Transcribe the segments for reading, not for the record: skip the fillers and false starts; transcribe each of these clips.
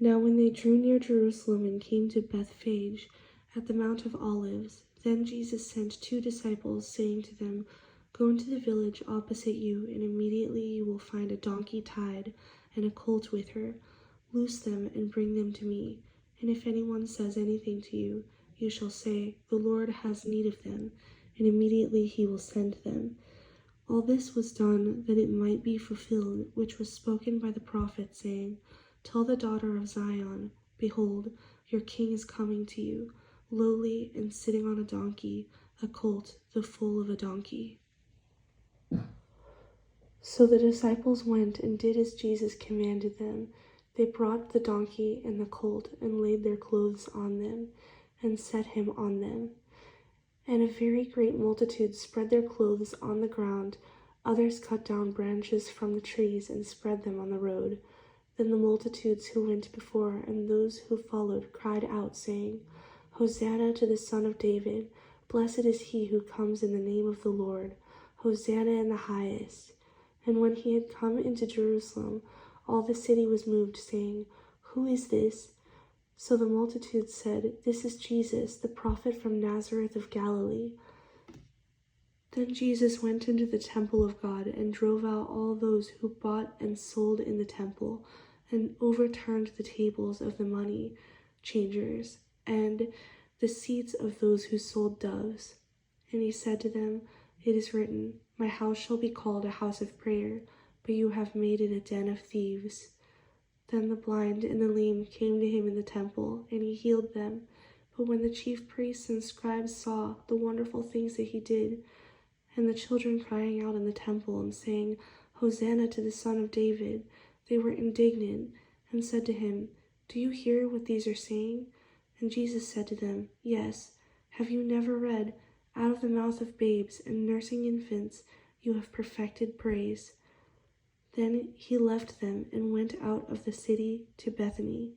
Now when they drew near Jerusalem and came to Bethphage at the Mount of Olives, then Jesus sent 2 disciples, saying to them, Go into the village opposite you, and immediately you will find a donkey tied and a colt with her. Loose them and bring them to me. And if anyone says anything to you, you shall say, The Lord has need of them, and immediately he will send them. All this was done that it might be fulfilled, which was spoken by the prophet, saying, Tell the daughter of Zion, Behold, your king is coming to you, lowly and sitting on a donkey, a colt, the foal of a donkey. So the disciples went and did as Jesus commanded them. They brought the donkey and the colt and laid their clothes on them and set him on them. And a very great multitude spread their clothes on the ground. Others cut down branches from the trees and spread them on the road. Then the multitudes who went before and those who followed cried out, saying, Hosanna to the Son of David! Blessed is he who comes in the name of the Lord! Hosanna in the highest! And when he had come into Jerusalem, all the city was moved, saying, Who is this? So the multitude said, This is Jesus, the prophet from Nazareth of Galilee. Then Jesus went into the temple of God and drove out all those who bought and sold in the temple, and overturned the tables of the money changers and the seats of those who sold doves. And he said to them, It is written, My house shall be called a house of prayer, but you have made it a den of thieves. Then the blind and the lame came to him in the temple, and he healed them. But when the chief priests and scribes saw the wonderful things that he did, and the children crying out in the temple and saying, Hosanna to the Son of David, they were indignant and said to him, Do you hear what these are saying? And Jesus said to them, Yes. Have you never read, Out of the mouth of babes and nursing infants you have perfected praise? Then he left them and went out of the city to Bethany,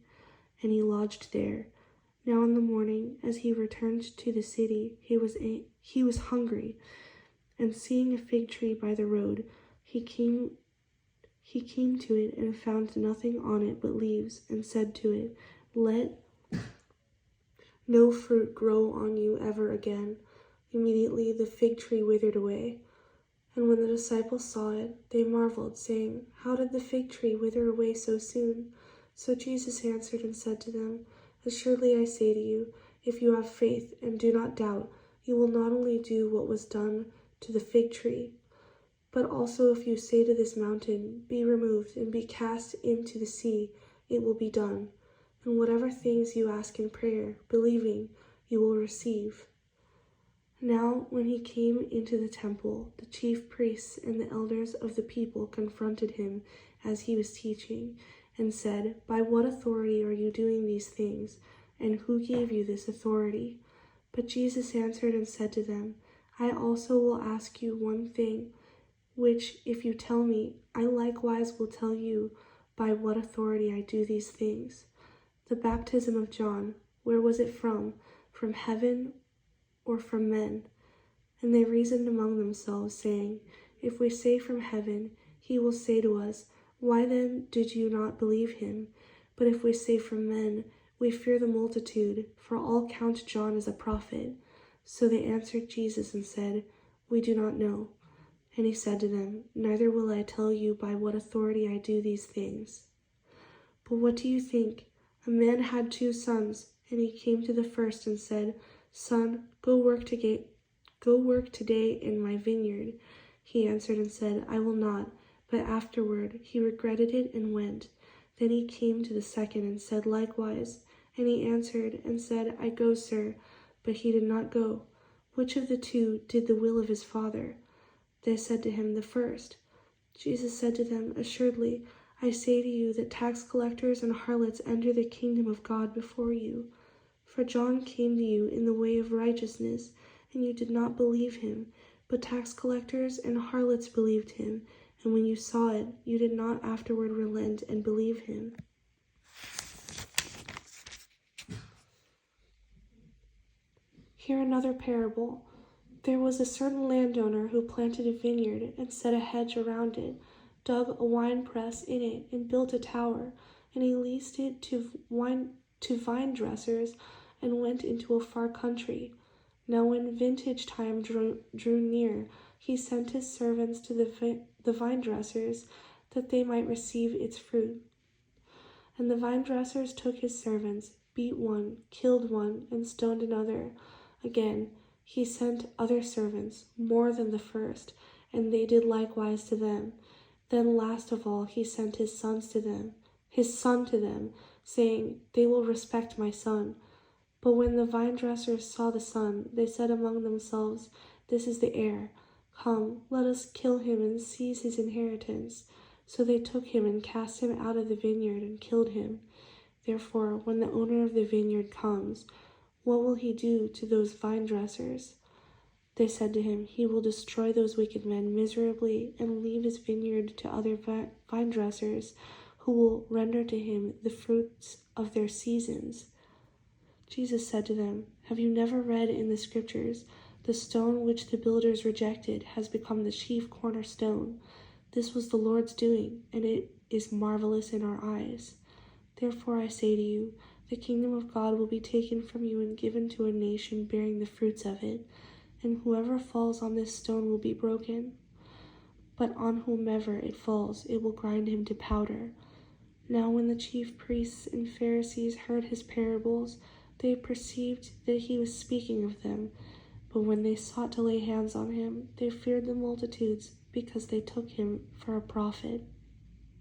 and he lodged there. Now in the morning, as he returned to the city, he was hungry, and seeing a fig tree by the road, he came to it and found nothing on it but leaves, and said to it, Let no fruit grow on you ever again. Immediately the fig tree withered away. And when the disciples saw it, they marveled, saying, How did the fig tree wither away so soon? So Jesus answered and said to them, Assuredly I say to you, if you have faith and do not doubt, you will not only do what was done to the fig tree, but also if you say to this mountain, Be removed and be cast into the sea, it will be done. And whatever things you ask in prayer, believing, you will receive. Now, when he came into the temple, the chief priests and the elders of the people confronted him as he was teaching, and said, By what authority are you doing these things, and who gave you this authority? But Jesus answered and said to them, I also will ask you one thing, which, if you tell me, I likewise will tell you by what authority I do these things. The baptism of John, where was it from? From heaven or from men? And they reasoned among themselves, saying, If we say from heaven, he will say to us, Why then did you not believe him? But if we say from men, we fear the multitude, for all count John as a prophet. So they answered Jesus and said, We do not know. And he said to them, Neither will I tell you by what authority I do these things. But what do you think? A man had 2 sons, and he came to the first and said, Son, go work today in my vineyard. He answered and said, I will not. But afterward he regretted it and went. Then he came to the second and said likewise. And he answered and said, I go, sir. But he did not go. Which of the 2 did the will of his father? They said to him, The first. Jesus said to them, Assuredly, I say to you that tax collectors and harlots enter the kingdom of God before you. For John came to you in the way of righteousness, and you did not believe him, but tax collectors and harlots believed him, and when you saw it, you did not afterward relent and believe him. Hear another parable. There was a certain landowner who planted a vineyard and set a hedge around it, dug a winepress in it, and built a tower, and he leased it to vine dressers and went into a far country. Now when vintage time drew near, he sent his servants to the vine dressers, that they might receive its fruit. And the vine dressers took his servants, beat one, killed one, and stoned another. Again he sent other servants, more than the first, and they did likewise to them. Then last of all he sent his son to them, saying, They will respect my son. But when the vine dressers saw the son, they said among themselves, This is the heir. Come, let us kill him and seize his inheritance. So they took him and cast him out of the vineyard and killed him. Therefore, when the owner of the vineyard comes, what will he do to those vine dressers? They said to him, He will destroy those wicked men miserably and leave his vineyard to other vine dressers, who will render to him the fruits of their seasons. Jesus said to them, Have you never read in the Scriptures, The stone which the builders rejected has become the chief cornerstone? This was the Lord's doing, and it is marvelous in our eyes. Therefore I say to you, the kingdom of God will be taken from you and given to a nation bearing the fruits of it, and whoever falls on this stone will be broken. But on whomever it falls, it will grind him to powder. Now when the chief priests and Pharisees heard his parables, they perceived that he was speaking of them. But when they sought to lay hands on him, they feared the multitudes, because they took him for a prophet.